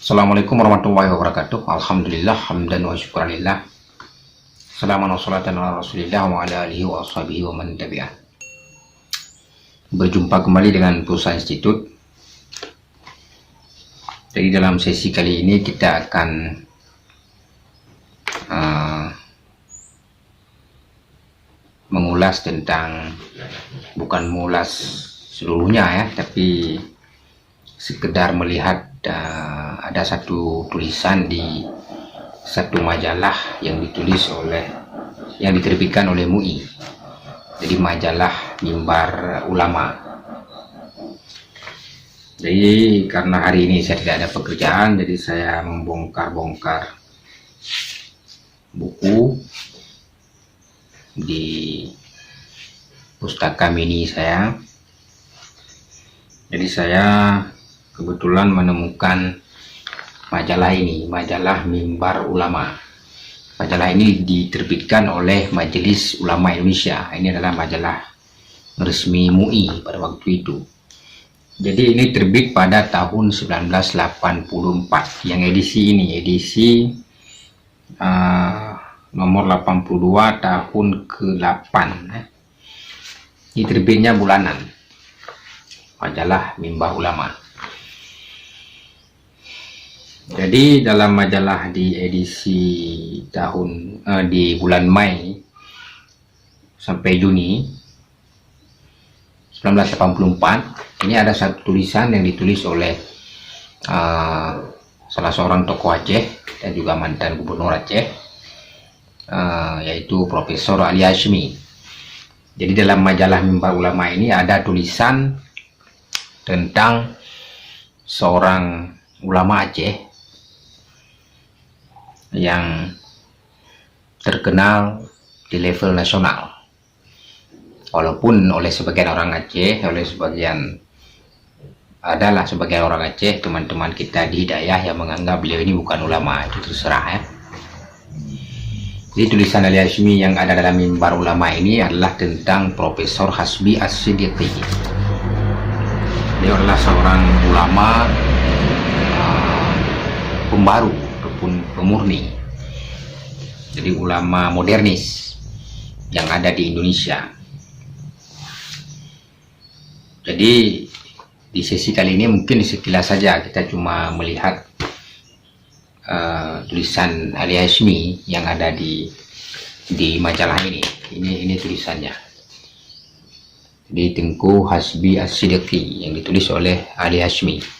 Assalamualaikum warahmatullahi wabarakatuh. Alhamdulillah hamdan wa syukurillah. Salamun wa salatan ala Rasulillah wa ala alihi wa ashabihi wa man tabi'ah. Berjumpa kembali dengan Pulsa Institute. Jadi dalam sesi kali ini kita akan mengulas tentang, bukan mengulas seluruhnya ya, tapi sekedar melihat ada satu tulisan di satu majalah yang diterbitkan oleh MUI. Jadi majalah Mimbar Ulama. Jadi karena hari ini saya tidak ada pekerjaan, jadi saya membongkar-bongkar buku di pustaka mini saya. Jadi saya kebetulan menemukan majalah ini, majalah Mimbar Ulama. Majalah ini diterbitkan oleh Majelis Ulama Indonesia. Ini adalah majalah resmi MUI pada waktu itu. Jadi ini terbit pada tahun 1984. Yang edisi ini, edisi nomor 82 tahun ke-8. Ini terbitnya bulanan. Majalah Mimbar Ulama. Jadi dalam majalah di edisi di bulan Mei sampai Juni 1984, ini ada satu tulisan yang ditulis oleh salah seorang tokoh Aceh dan juga mantan gubernur Aceh, yaitu Profesor Ali Hashmi. Jadi dalam majalah Mimbar Ulama ini ada tulisan tentang seorang ulama Aceh yang terkenal di level nasional. Walaupun oleh sebagian orang Aceh, adalah sebagian orang Aceh, teman-teman kita di Hidayah yang menganggap beliau ini bukan ulama, itu terserah ya. Jadi tulisan Ali Hashmi yang ada dalam Mimbar Ulama ini adalah tentang Profesor Hasbi As-Siddiqi. Dia adalah seorang ulama pembaru ataupun pemurni, jadi ulama modernis yang ada di Indonesia. Jadi di sesi kali ini mungkin sekilas saja kita cuma melihat tulisan Ali Hashmi yang ada di majalah ini. Ini tulisannya. Di Tengku Hasbi As-Siddiqi yang ditulis oleh Ali Hashmi.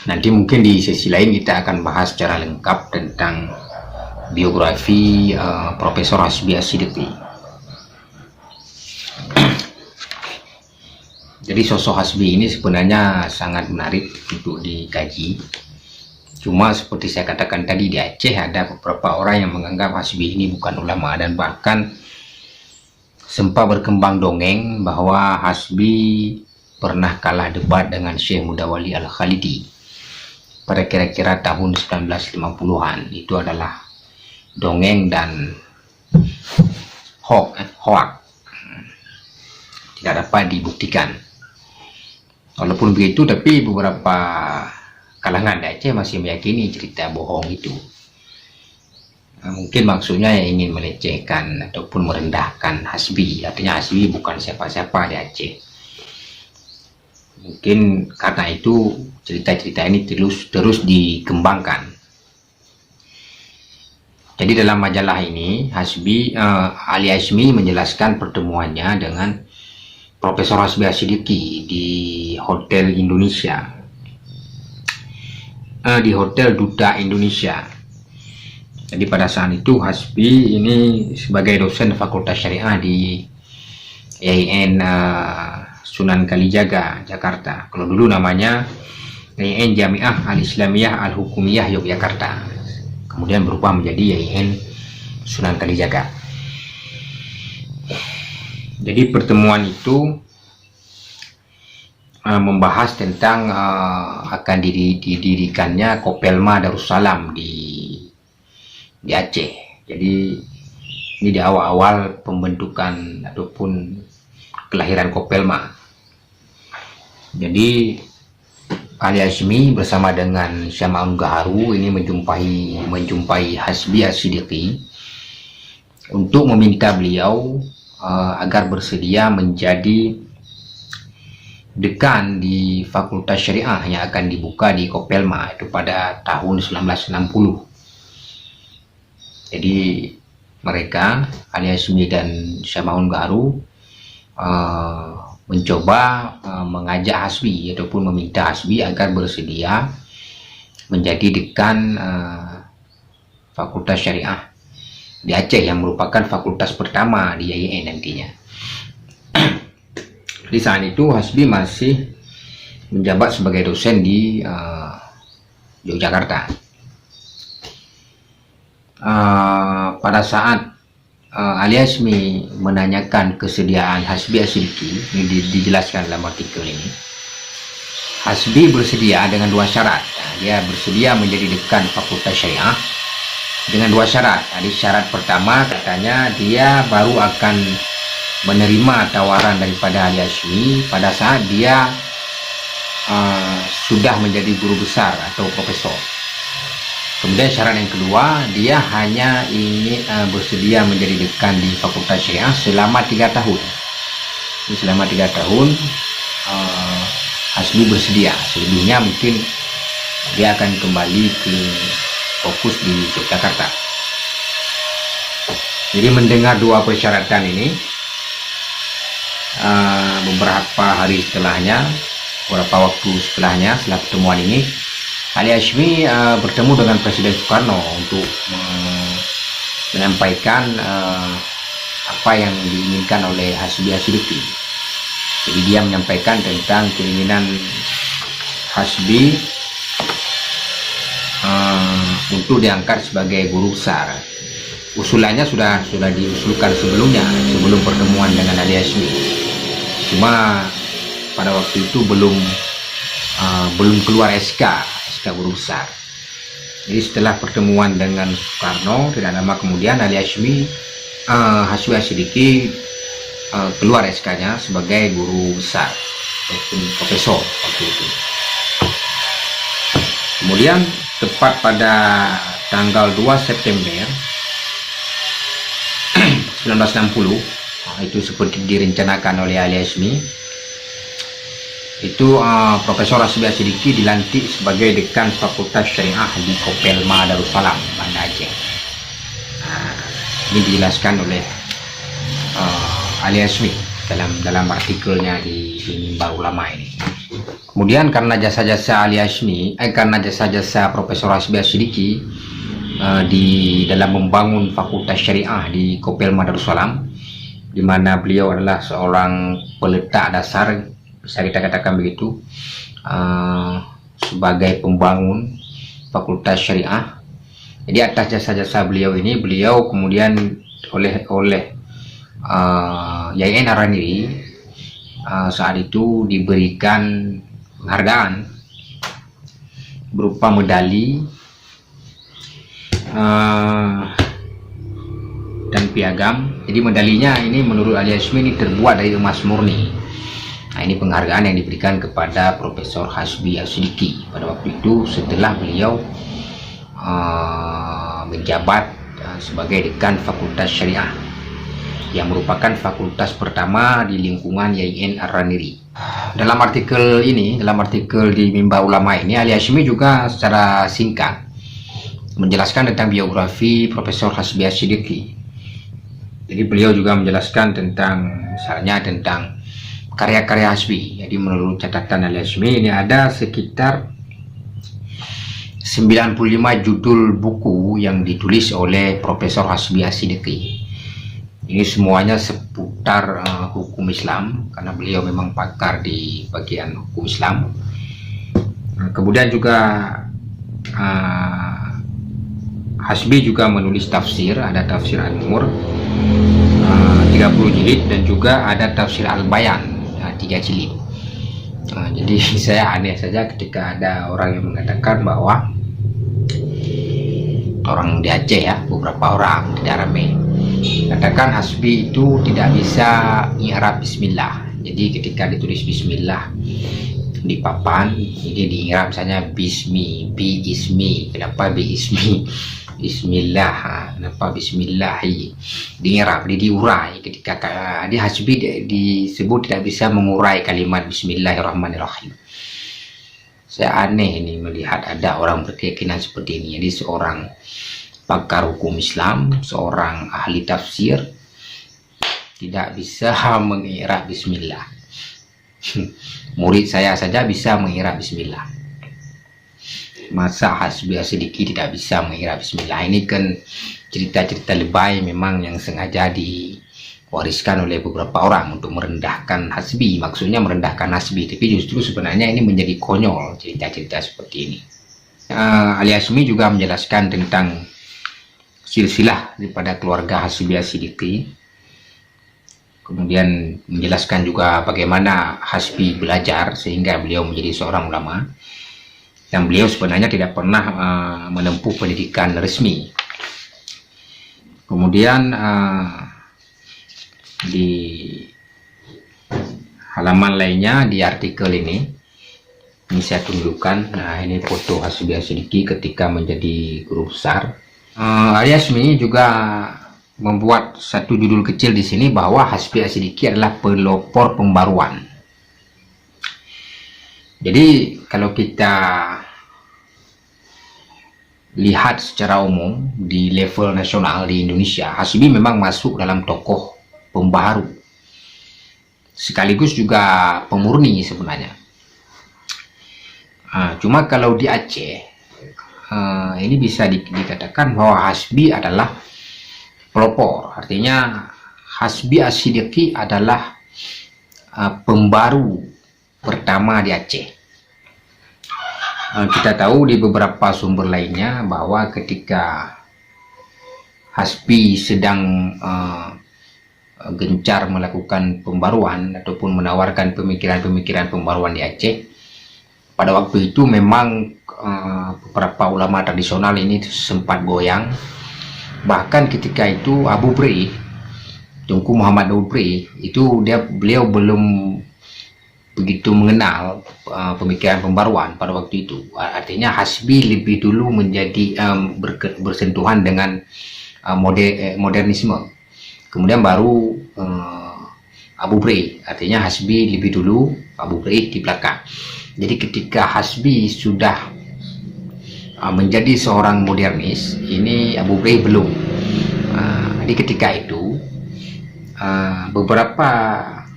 Nanti mungkin di sesi lain kita akan bahas secara lengkap tentang biografi Profesor Hasbi As-Siddiqi. Jadi sosok Hasbi ini sebenarnya sangat menarik untuk dikaji. Cuma seperti saya katakan tadi, di Aceh ada beberapa orang yang menganggap Hasbi ini bukan ulama, dan bahkan sempat berkembang dongeng bahwa Hasbi pernah kalah debat dengan Syekh Mudawali Al-Khalidi pada kira-kira tahun 1950-an. Itu adalah dongeng dan hoak, tidak dapat dibuktikan. Walaupun begitu, tapi beberapa kalangan di Aceh masih meyakini cerita bohong itu. Mungkin maksudnya yang ingin melecehkan ataupun merendahkan Hasbi. Artinya Hasbi bukan siapa-siapa di Aceh. Mungkin karena itu cerita-cerita ini terus dikembangkan. Jadi dalam majalah ini Ali Hashmi menjelaskan pertemuannya dengan Profesor Hasbi As-Siddiqi di Hotel Indonesia, di Hotel Duta Indonesia. Jadi pada saat itu Hasbi ini sebagai dosen Fakultas Syariah di IAIN Sunan Kalijaga, Jakarta. Kalau dulu namanya IAIN Jamiah Al-Islamiyah Al-Hukumiyah Yogyakarta, kemudian berubah menjadi IAIN Sunan Kalijaga. Jadi pertemuan itu membahas tentang akan didirikannya Kopelma Darussalam di Aceh. Jadi ini di awal-awal pembentukan ataupun kelahiran Kopelma. Jadi Ali Hashmi bersama dengan Syama'un Gaharu ini menjumpai Hasbi As-Siddiqi untuk meminta beliau agar bersedia menjadi dekan di Fakultas Syariah yang akan dibuka di Kopelma itu pada tahun 1960. Jadi mereka, Ali Hashmi dan Syama'un Gaharu, mencoba mengajak Hasbi ataupun meminta Hasbi agar bersedia menjadi dekan Fakultas Syariah di Aceh yang merupakan fakultas pertama di IAIN nantinya. Di saat itu Hasbi masih menjabat sebagai dosen di Yogyakarta. Pada saat Ali Hashmi menanyakan kesediaan Hasbi As-Siddiqi, ini dijelaskan dalam artikel ini. Hasbi bersedia dengan dua syarat. Dia bersedia menjadi dekan Fakultas Syariah dengan dua syarat. Jadi syarat pertama katanya dia baru akan menerima tawaran daripada Ali Hashmi pada saat dia sudah menjadi guru besar atau profesor. Kemudian syarat yang kedua, dia hanya ingin bersedia menjadi dekan di Fakultas Syariah selama 3 tahun. Jadi selama 3 tahun Hasbi bersedia. Selebihnya mungkin dia akan kembali ke fokus di Yogyakarta. Jadi mendengar dua persyaratan ini, beberapa hari setelahnya, beberapa waktu setelahnya, setelah pertemuan ini, Ali Hashmi bertemu dengan Presiden Soekarno untuk menyampaikan apa yang diinginkan oleh Hasbi As-Siddiqi. Jadi dia menyampaikan tentang keinginan Hasbi untuk diangkat sebagai guru besar. Usulannya sudah diusulkan sebelumnya, sebelum pertemuan dengan Ali Hashmi. Cuma pada waktu itu belum keluar SK guru besar. Jadi setelah pertemuan dengan Soekarno, tidak lama kemudian Ali Hashmi Hasbi As-Siddiqi keluar SK-nya sebagai guru besar ataupun profesor waktu itu. Kemudian tepat pada tanggal 2 September 1960, itu seperti direncanakan oleh Ali Hashmi, itu Profesor Hasbi As-Siddiqi dilantik sebagai dekan Fakultas Syariah di Kopelma Darussalam, Banda Aceh. Ini dijelaskan oleh Ali Hashmi dalam artikelnya di Mimbar Ulama ini. Kemudian karena jasa-jasa Ali Hashmi, karena jasa-jasa Profesor Hasbi As-Siddiqi di dalam membangun Fakultas Syariah di Kopelma Darussalam, di mana beliau adalah seorang peletak dasar, bisa kita katakan begitu, sebagai pembangun Fakultas Syariah. Jadi atas jasa-jasa beliau ini, beliau kemudian oleh IAIN Ar-Raniri saat itu diberikan penghargaan berupa medali dan piagam. Jadi medalinya ini menurut Ali Hashmi ini terbuat dari emas murni. Nah, ini penghargaan yang diberikan kepada Profesor Hasbi As-Siddiqi pada waktu itu setelah beliau menjabat sebagai dekan Fakultas Syariah yang merupakan fakultas pertama di lingkungan IAIN Ar-Raniri. Dalam artikel di Mimbar Ulama ini, Ali Hashmi juga secara singkat menjelaskan tentang biografi Profesor Hasbi As-Siddiqi. Jadi beliau juga menjelaskan tentang misalnya tentang karya-karya Hasbi. Jadi menurut catatan Ali Hashmi ini ada sekitar 95 judul buku yang ditulis oleh Profesor Hasbi As-Siddiqi. Ini semuanya seputar hukum Islam, karena beliau memang pakar di bagian hukum Islam. Kemudian juga Hasbi juga menulis tafsir, ada tafsir An-Nur 30 jilid dan juga ada tafsir Al-Bayan 3 jilid. Jadi saya aneh saja ketika ada orang yang mengatakan bahwa orang di Aceh, ya, beberapa orang tidak ramai, katakan Hasbi itu tidak bisa i'rab bismillah. Jadi ketika ditulis bismillah di papan ini diirap misalnya bismi, bi ismi, kenapa bi ismi, bismillah, kenapa bismillahi, diirap, diurai. Ketika di hasbi disebut tidak bisa mengurai kalimat bismillahirrahmanirrahim. Saya aneh ini melihat ada orang berkeyakinan seperti ini. Jadi seorang pakar hukum Islam, seorang ahli tafsir tidak bisa mengira bismillah. Murid saya saja bisa mengira bismillah, masa hasbi asidiki tidak bisa mengira bismillah? Ini kan cerita-cerita lebay memang yang sengaja diwariskan oleh beberapa orang untuk merendahkan hasbi. Maksudnya merendahkan hasbi, tapi justru sebenarnya ini menjadi konyol cerita-cerita seperti ini. Ali Hashmi juga menjelaskan tentang silsilah daripada keluarga Hasbi Asidiki. Kemudian menjelaskan juga bagaimana Hasbi belajar sehingga beliau menjadi seorang ulama. Dan beliau sebenarnya tidak pernah menempuh pendidikan resmi. Kemudian di halaman lainnya di artikel ini saya tunjukkan. Nah, ini foto Hasbi Asidiki ketika menjadi guru besar. Ali Hashmi juga membuat satu judul kecil di sini bahwa Hasbi Asidiki adalah pelopor pembaruan. Jadi kalau kita lihat secara umum di level nasional di Indonesia, Hasbi memang masuk dalam tokoh pembaru sekaligus juga pemurni sebenarnya. Cuma kalau di Aceh ini bisa dikatakan bahwa Hasbi adalah pelopor, artinya Hasbi Asidiki adalah pembaru pertama di Aceh. Kita tahu di beberapa sumber lainnya bahwa ketika Hasbi sedang gencar melakukan pembaruan ataupun menawarkan pemikiran-pemikiran pembaruan di Aceh, pada waktu itu memang beberapa ulama tradisional ini sempat goyang. Bahkan ketika itu Abu Bri, Tunku Muhammad Abu Bri, itu beliau belum begitu mengenal pemikiran pembaruan pada waktu itu. Artinya Hasbi lebih dulu menjadi bersentuhan dengan modernisme. Kemudian baru Abu Bri, artinya Hasbi lebih dulu, Abu Bri di belakang. Jadi ketika Hasbi sudah menjadi seorang modernis, ini Abu Bri belum. Jadi ketika itu beberapa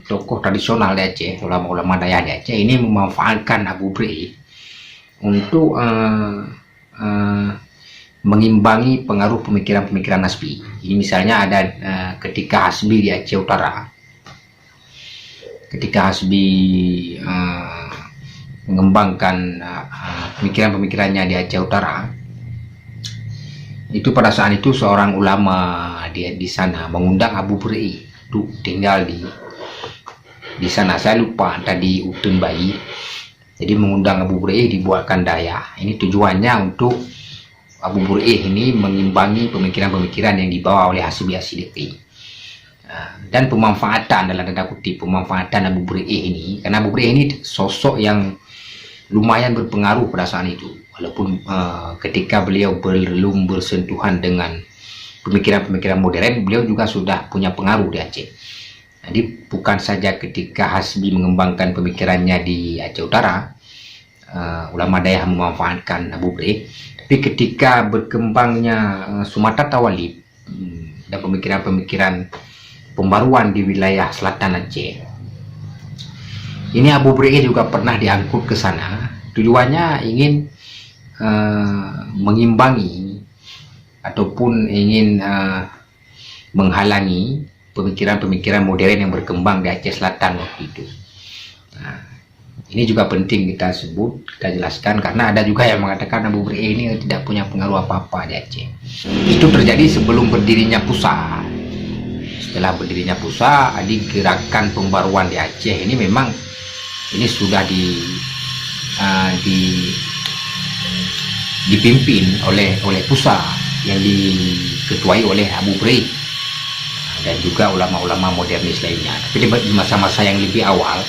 tokoh tradisional di Aceh, ulama-ulama daya di Aceh ini memanfaatkan Abu Bri untuk mengimbangi pengaruh pemikiran-pemikiran Hasbi. Ini misalnya ada ketika Hasbi di Aceh Utara, ketika Hasbi mengembangkan pemikiran-pemikirannya di Aceh Utara, itu pada saat itu seorang ulama di sana mengundang Abu Bri untuk tinggal di sana. Saya lupa tadi Utun Bayi. Jadi mengundang Abu Bri dibuatkan daya. Ini tujuannya untuk Abu Bri ini mengimbangi pemikiran-pemikiran yang dibawa oleh Hasbi Asidiki. Dan pemanfaatan, dalam tanda kutip, pemanfaatan Abu Bri ini, karena Abu Bri ini sosok yang lumayan berpengaruh pada saat itu, walaupun ketika beliau belum bersentuhan dengan pemikiran-pemikiran modern, beliau juga sudah punya pengaruh di Aceh. Jadi bukan saja ketika Hasbi mengembangkan pemikirannya di Aceh Utara, ulama daya memanfaatkan Abu Bri, tapi ketika berkembangnya Sumatera Tawalib dan pemikiran-pemikiran pembaruan di wilayah selatan Aceh, ini Abu Bri juga pernah diangkut ke sana. Tujuannya ingin mengimbangi ataupun ingin menghalangi pemikiran-pemikiran modern yang berkembang di Aceh Selatan waktu itu. Ini juga penting kita sebut, kita jelaskan, karena ada juga yang mengatakan Abu Bri ini tidak punya pengaruh apa-apa di Aceh. Itu terjadi sebelum berdirinya PUSA. Setelah berdirinya PUSA, gerakan pembaruan di Aceh ini memang ini sudah dipimpin oleh PUSA yang diketuai oleh Abu Bri dan juga ulama-ulama modernis lainnya. Tapi di masa-masa yang lebih awal,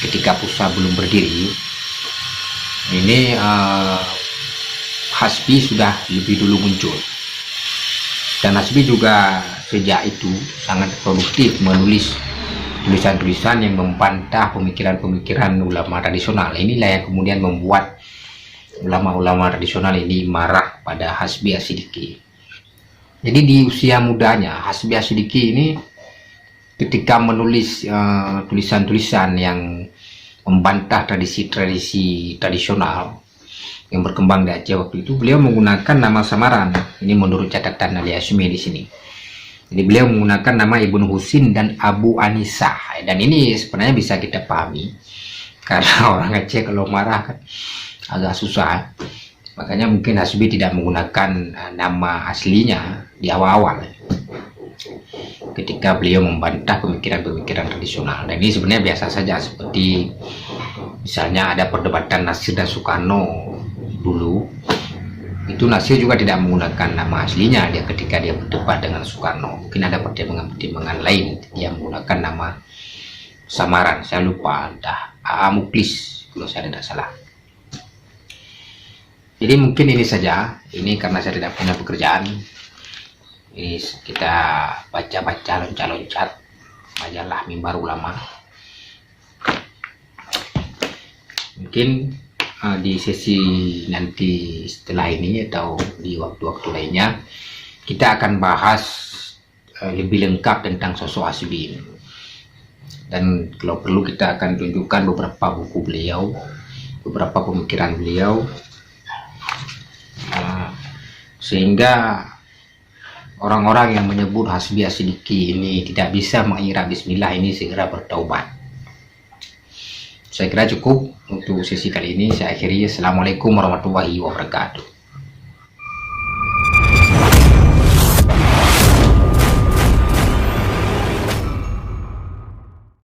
ketika Pusa belum berdiri ini Hasbi sudah lebih dulu muncul, dan Hasbi juga sejak itu sangat produktif menulis tulisan-tulisan yang membantah pemikiran-pemikiran ulama tradisional. Inilah yang kemudian membuat ulama-ulama tradisional ini marah pada Hasbi Asyidiki. Jadi di usia mudanya Hasbi Asyidiki ini ketika menulis tulisan-tulisan yang membantah tradisi-tradisi tradisional yang berkembang di Aceh waktu itu, beliau menggunakan nama samaran. Ini menurut catatan Ali Hashimi di sini. Jadi beliau menggunakan nama Ibnu Husin dan Abu Anisah, dan ini sebenarnya bisa kita pahami karena orang Aceh kalau marah kan agak susah. Makanya mungkin Hasbi tidak menggunakan nama aslinya di awal-awal ketika beliau membantah pemikiran-pemikiran tradisional. Dan ini sebenarnya biasa saja, seperti misalnya ada perdebatan Nasir dan Soekarno dulu, itu Nasir juga tidak menggunakan nama aslinya dia ketika dia berdebat dengan Soekarno. Mungkin ada pertimbangan lain, dia menggunakan nama samaran, saya lupa, entah A.A. Muklis kalau saya tidak salah. Jadi mungkin ini saja, ini karena saya tidak punya pekerjaan, ini kita baca-baca loncat-loncat majalah Mimbar Ulama. Mungkin di sesi nanti setelah ini atau di waktu-waktu lainnya kita akan bahas lebih lengkap tentang sosok Hasbi ini, dan kalau perlu kita akan tunjukkan beberapa buku beliau, beberapa pemikiran beliau, sehingga orang-orang yang menyebut Hasbi Asyidiki ini tidak bisa mengira bismillah ini segera bertaubat. Saya kira cukup untuk sesi kali ini. Saya akhiri. Assalamualaikum warahmatullahi wabarakatuh.